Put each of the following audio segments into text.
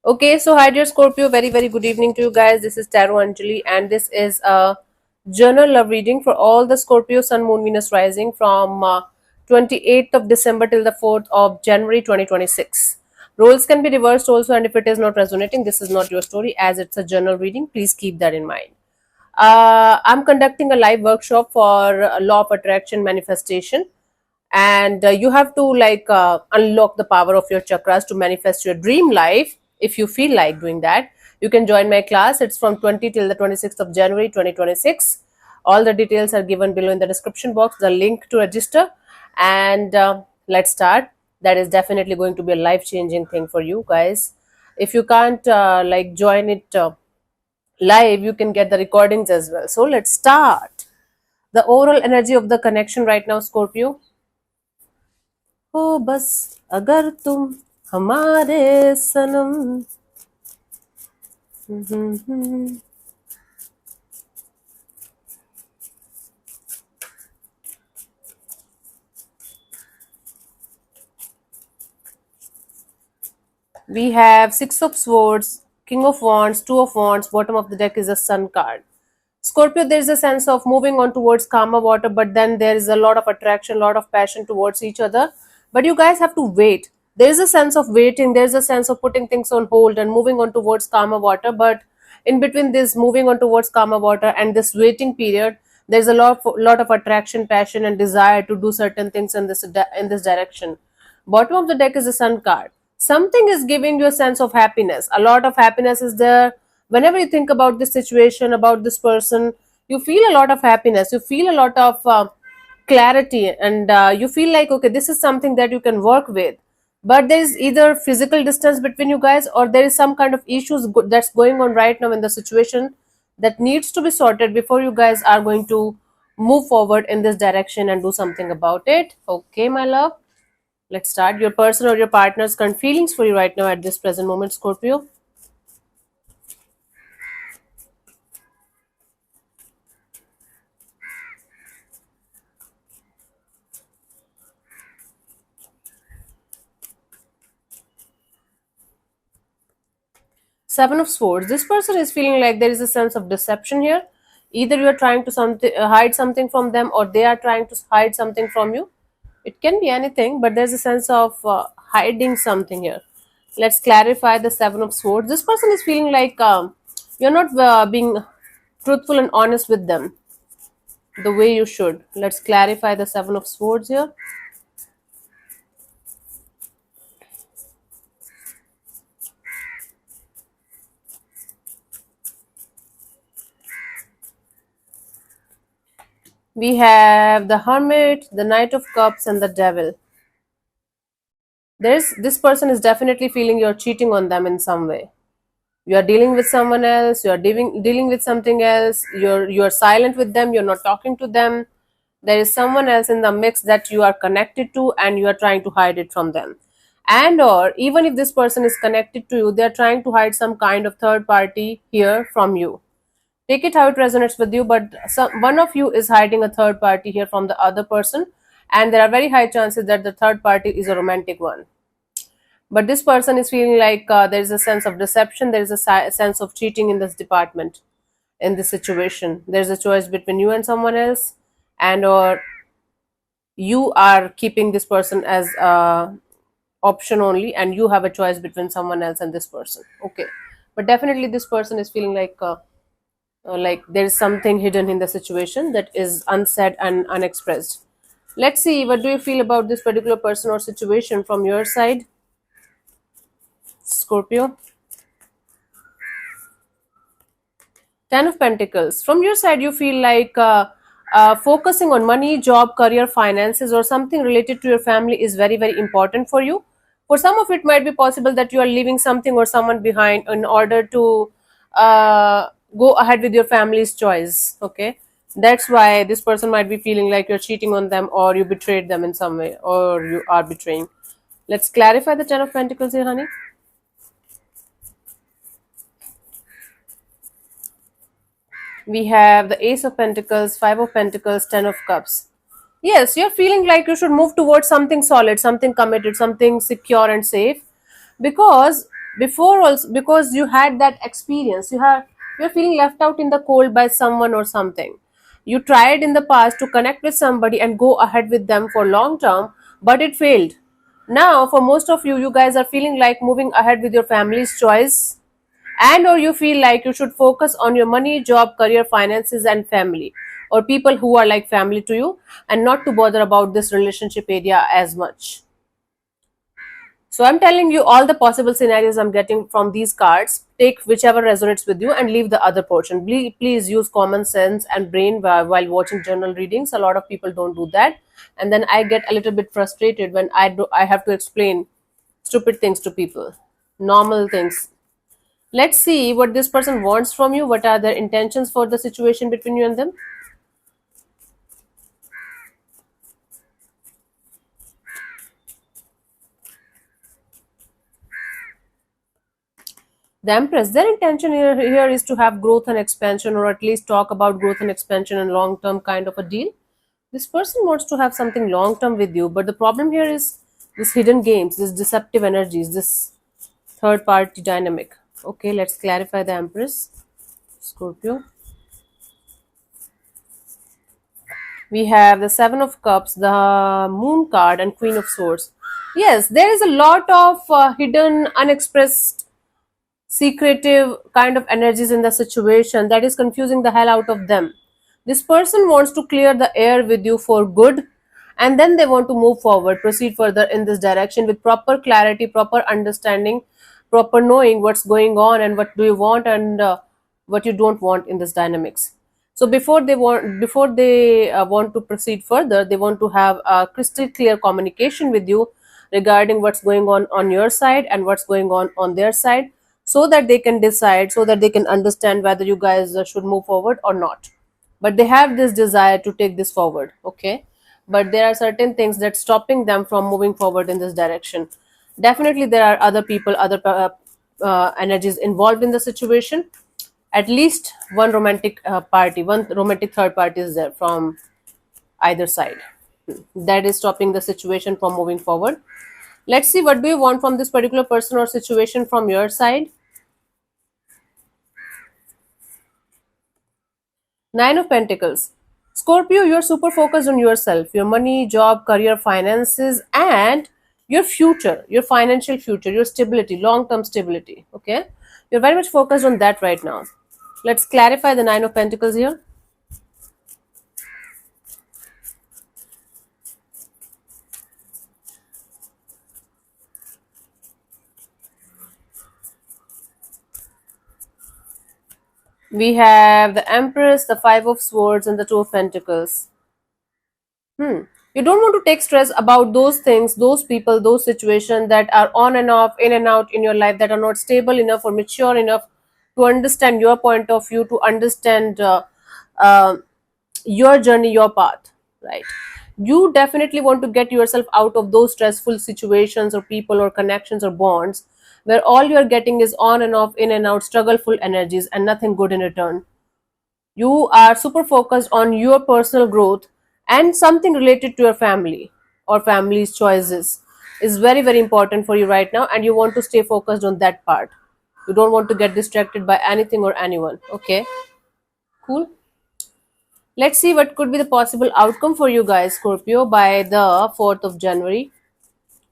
Okay, so hi dear Scorpio, very good evening to you guys. This is Tarot Anjali, and this is a journal love reading for all the Scorpio Sun, Moon, Venus rising from 28th of December till the 4th of January 2026. Roles can be reversed also, and if it is not resonating, this is not your story as it's a journal reading. Please keep that in mind. I'm conducting a live workshop for law of attraction manifestation, and you have to unlock the power of your chakras to manifest your dream life. If you feel like doing that, you can join my class. It's from 20 till the 26th of January 2026. All the details are given below in the description box, the link to register. And let's start. That is definitely going to be a life changing thing for you guys. If you can't join it live, you can get the recordings as well. So let's start. The overall energy of the connection right now, Scorpio. हो बस अगर तुम हमारे सनम. We have Six of Swords, King of Wands, Two of Wands. Bottom of the deck is a Sun card. Scorpio, there is a sense of moving on towards calmer water, but then there is a lot of attraction, lot of passion towards each other. But you guys have to wait. There is a sense of waiting, there is a sense of putting things on hold and moving on towards calmer water. But in between this moving on towards calmer water and this waiting period, there's a lot of attraction, passion, and desire to do certain things in this direction. Bottom of the deck is a Sun card. Something is giving you a sense of happiness. A lot of happiness is there. Whenever you think about this situation, about this person, you feel a lot of happiness. You feel a lot of clarity, and you feel like, okay, this is something that you can work with. But there is either physical distance between you guys, or there is some kind of issues that's going on right now in the situation that needs to be sorted before you guys are going to move forward in this direction and do something about it. Okay, my love. Let's start. Your person or your partner's current feelings for you right now at this present moment, Scorpio. Seven of Swords. This person is feeling like there is a sense of deception here. Either you are trying to hide something from them, or they are trying to hide something from you. It can be anything, but there's a sense of hiding something here. Let's clarify the Seven of Swords. This person is feeling like you're not being truthful and honest with them the way you should. Let's clarify the Seven of Swords here. We have the Hermit, the Knight of Cups, and the Devil. This person is definitely feeling you're cheating on them in some way. You are dealing with someone else, you are dealing with something else, you're silent with them, you're not talking to them. There is someone else in the mix that you are connected to, and you are trying to hide it from them. And or even if this person is connected to you, they are trying to hide some kind of third party here from you. Take it how it resonates with you, but one of you is hiding a third party here from the other person, and there are very high chances that the third party is a romantic one. But this person is feeling like there is a sense of deception, there is a sense of cheating in this department, in this situation. There's a choice between you and someone else, and or you are keeping this person as option only, and you have a choice between someone else and this person. Okay, but definitely this person is feeling like there is something hidden in the situation that is unsaid and unexpressed. Let's see, what do you feel about this particular person or situation from your side, Scorpio? Ten of Pentacles. From your side, you feel like focusing on money, job, career, finances, or something related to your family is very important for you. For some of it, might be possible that you are leaving something or someone behind in order to go ahead with your family's choice. Okay, that's why this person might be feeling like you're cheating on them, or you betrayed them in some way, or you are betraying. Let's clarify the Ten of Pentacles here, honey. We have the Ace of Pentacles, Five of Pentacles, Ten of Cups. Yes, you're feeling like you should move towards something solid, something committed, something secure and safe. Because before also, because you had that experience, you're feeling left out in the cold by someone or something. You tried in the past to connect with somebody and go ahead with them for long term, but it failed. Now for most of you, you guys are feeling like moving ahead with your family's choice, and or you feel like you should focus on your money, job, career, finances and family, or people who are like family to you, and not to bother about this relationship area as much. So I'm telling you all the possible scenarios I'm getting from these cards. Take whichever resonates with you and leave the other portion. Please use common sense and brain while watching journal readings. A lot of people don't do that, and then I get a little bit frustrated when I have to explain stupid things to people, normal things. Let's see what this person wants from you. What are their intentions for the situation between you and them? The Empress, their intention here is to have growth and expansion, or at least talk about growth and expansion and long term kind of a deal. This person wants to have something long term with you, but the problem here is this hidden games, this deceptive energies, this third party dynamic. Okay, let's clarify the Empress. Scorpio. We have the Seven of Cups, the Moon card, and Queen of Swords. Yes, there is a lot of hidden, unexpressed, secretive kind of energies in the situation that is confusing the hell out of them. This person wants to clear the air with you for good, and then they want to move forward, proceed further in this direction with proper clarity, proper understanding, proper knowing what's going on and what do you want, and what you don't want in this dynamics. So before they want to proceed further, they want to have a crystal clear communication with you regarding what's going on your side and what's going on their side, so that they can decide, so that they can understand whether you guys should move forward or not. But they have this desire to take this forward, okay, but there are certain things that stopping them from moving forward in this direction. Definitely there are other people, other energies involved in the situation. At least one romantic party, one romantic third party is there from either side, that is stopping the situation from moving forward. Let's see what do you want from this particular person or situation from your side. Nine of Pentacles. Scorpio, you're super focused on yourself, your money, job, career, finances, and your future, your financial future, your stability, long term stability. Okay? You're very much focused on that right now. Let's clarify the Nine of Pentacles here. We have the Empress, the Five of Swords, and the Two of Pentacles. You don't want to take stress about those things, those people, those situations that are on and off, in and out in your life, that are not stable enough or mature enough to understand your point of view, to understand uh, your journey, your path, right? You definitely want to get yourself out of those stressful situations or people or connections or bonds where all you're getting is on and off, in and out, struggleful energies and nothing good in return. You are super focused on your personal growth, and something related to your family or family's choices is very very important for you right now, and you want to stay focused on that part. You don't want to get distracted by anything or anyone. Okay, cool. Let's see what could be the possible outcome for you guys, Scorpio, by the 4th of January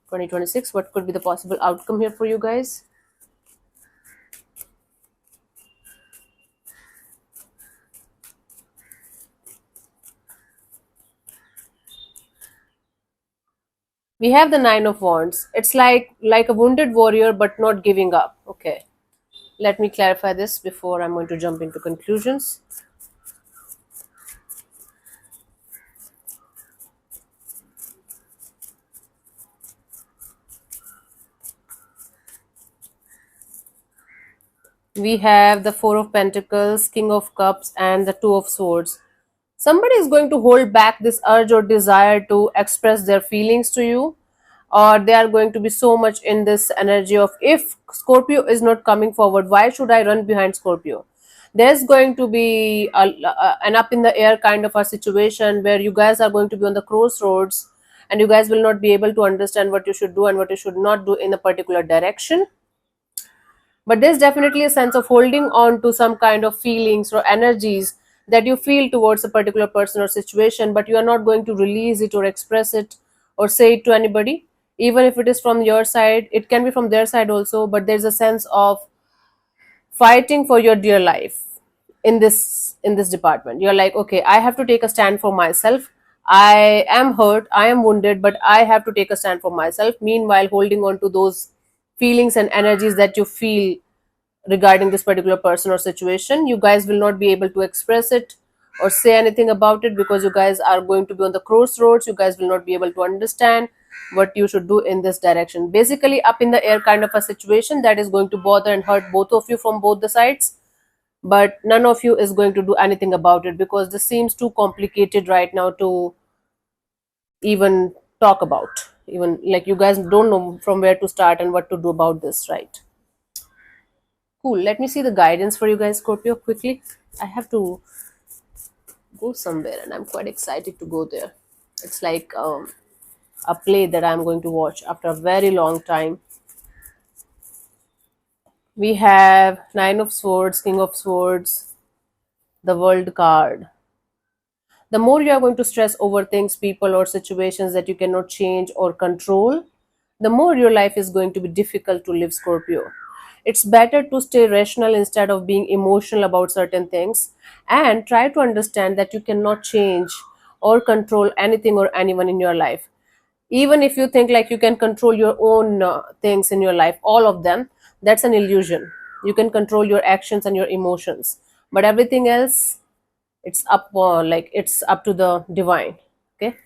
2026. What could be the possible outcome here for you guys? We have the Nine of Wands. It's like a wounded warrior but not giving up. Okay, let me clarify this before I'm going to jump into conclusions. We have the Four of Pentacles, King of Cups, and the Two of Swords. Somebody is going to hold back this urge or desire to express their feelings to you, or they are going to be so much in this energy of, if Scorpio is not coming forward, why should I run behind Scorpio? There's going to be an up in the air kind of a situation where you guys are going to be on the crossroads, and you guys will not be able to understand what you should do and what you should not do in a particular direction. but there's definitely a sense of holding on to some kind of feelings or energies that you feel towards a particular person or situation, but you are not going to release it or express it or say it to anybody. Even if it is from your side, it can be from their side also, but there's a sense of fighting for your dear life in this department. You're like, okay, I have to take a stand for myself. I am hurt, I am wounded, but I have to take a stand for myself, meanwhile holding on to those feelings and energies that you feel regarding this particular person or situation. You guys will not be able to express it or say anything about it because you guys are going to be on the crossroads. You guys will not be able to understand what you should do in this direction. Basically, up in the air kind of a situation that is going to bother and hurt both of you from both the sides, but none of you is going to do anything about it because this seems too complicated right now to even talk about. Even like you guys don't know from where to start and what to do about this, right? Cool. Let me see the guidance for you guys, Scorpio, quickly. I have to go somewhere and I'm quite excited to go there. It's like a play that I'm going to watch after a very long time. We have Nine of Swords, King of Swords, the World card. The more you are going to stress over things, people, or situations that you cannot change or control, the more your life is going to be difficult to live, Scorpio. It's better to stay rational instead of being emotional about certain things, and try to understand that you cannot change or control anything or anyone in your life. Even if you think like you can control your own things in your life, all of them, that's an illusion. You can control your actions and your emotions, but everything else, it's up like it's up to the divine. Okay,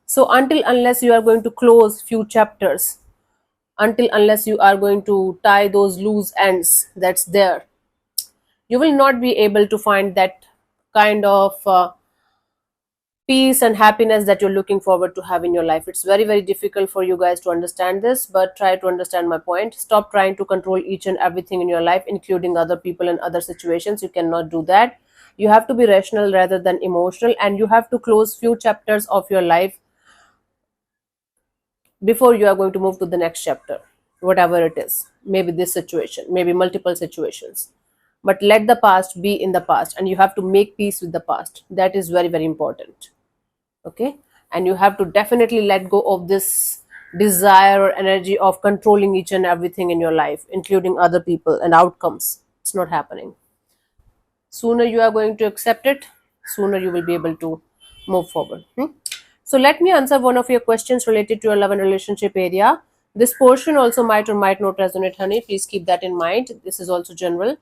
so until unless you are going to close few chapters, until unless you are going to tie those loose ends that's there, you will not be able to find that kind of peace and happiness that you're looking forward to have in your life. It's very, very difficult for you guys to understand this, but try to understand my point. Stop trying to control each and everything in your life, including other people and other situations. You cannot do that. You have to be rational rather than emotional, and you have to close few chapters of your life before you are going to move to the next chapter, whatever it is. Maybe this situation, maybe multiple situations, but let the past be in the past, and you have to make peace with the past. That is very, very important. Okay, and you have to definitely let go of this desire or energy of controlling each and everything in your life, including other people and outcomes. It's not happening. Sooner you are going to accept it, sooner you will be able to move forward. So let me answer one of your questions related to your love and relationship area. This portion also might or might not resonate, honey. Please keep that in mind. This is also general.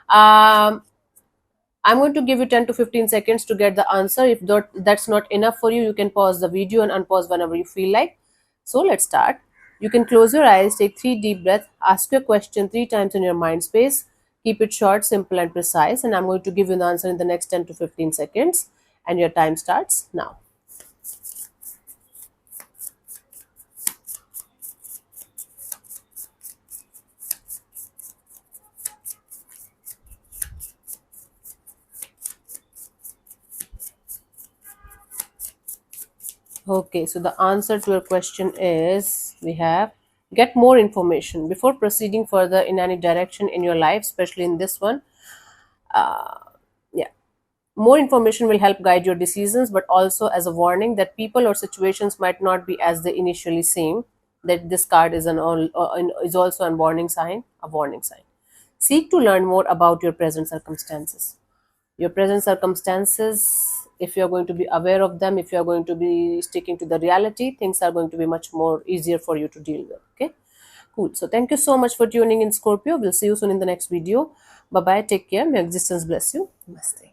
I'm going to give you 10 to 15 seconds to get the answer. If that's not enough for you, you can pause the video and unpause whenever you feel like. So let's start. You can close your eyes, take 3 deep breaths, ask your question 3 times in your mind space. Keep it short, simple, and precise. And I'm going to give you the answer in the next 10 to 15 seconds. And your time starts now. Okay, so the answer to your question is we have get more information before proceeding further in any direction in your life, especially in this one. Yeah, more information will help guide your decisions, but also as a warning that people or situations might not be as they initially seem. That this card is is also a warning sign. A warning sign. Seek to learn more about your present circumstances. Your present circumstances, if you're going to be aware of them, if you're going to be sticking to the reality, things are going to be much more easier for you to deal with. Okay, cool. So thank you so much for tuning in, Scorpio. We'll see you soon in the next video. Bye bye, take care, may existence bless you. Namaste.